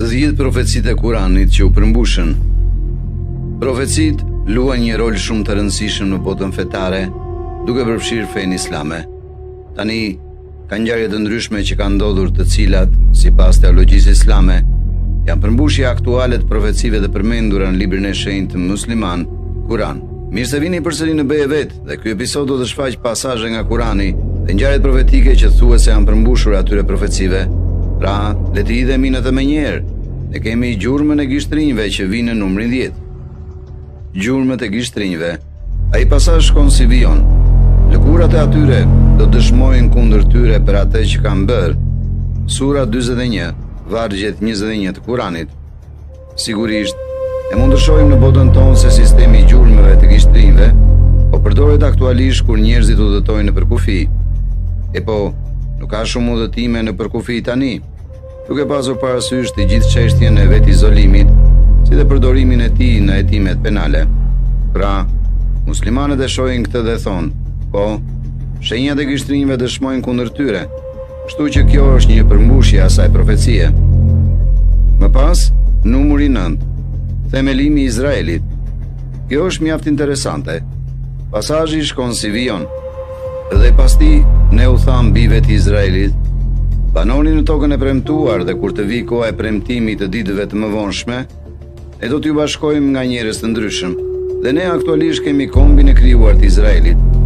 të 10 profecitë e Kuranit që u përmbushën. Profecitë luajnë një rol shumë të rëndësishëm në botën fetare, duke përfshirë fenë islame. Tani, ka ngjarje të ndryshme që kanë ndodhur, të cilat, sipas teologjisë islame, janë përmbushje aktuale të profecive të përmendura në librin e shenjtë musliman, Kuran. Mirë se vini përsëri në Be e Vet, dhe ky episod do të shfaq pasazhe nga Kurani dhe ngjarjet profetike që thuhet se janë përmbushur atyre profecive. Pra, le të hidhemi në të menjëherë. Ne kemi gjurmën e gishtrinjve që vinë në numrin 10. Gjurmët e gishtrinjve. Ai pasazh shkon si vijon. Lëkurat e atyre do dëshmojnë kundër tyre për atë që kanë bërë. Sura 41, vargjet 21 të Kuranit. Sigurisht, e mund të shohim në botën tonë se sistemi i gjurmëve të gishtrinjve po përdoret aktualisht kur njerëzit udhëtojnë në përkufi. E po, nuk ka shumë udhëtime në përkufi tani, duke pasur parasysh të gjithë çështjen e vet izolimit, si dhe përdorimin e tij në hetimet penale. Pra, muslimanët e shohin këtë dhe thonë, po, shenjat e gishtrinjve dëshmojnë kundër tyre, kështu që kjo është një përmbushje asaj profecie. Më pas, numri 9, themelimi i Izraelit. Kjo është mjaft interesante. Pasazhi shkon si vijon. Dhe pasti ne u tham bijve të Izraelit, banoni në tokën e premtuar, dhe kur të vi koha e premtimit të ditëve të mëvonshme, ne do t'ju bashkojmë nga njerëz të ndryshëm, dhe ne aktualisht kemi kombin e krijuar të Izraelit.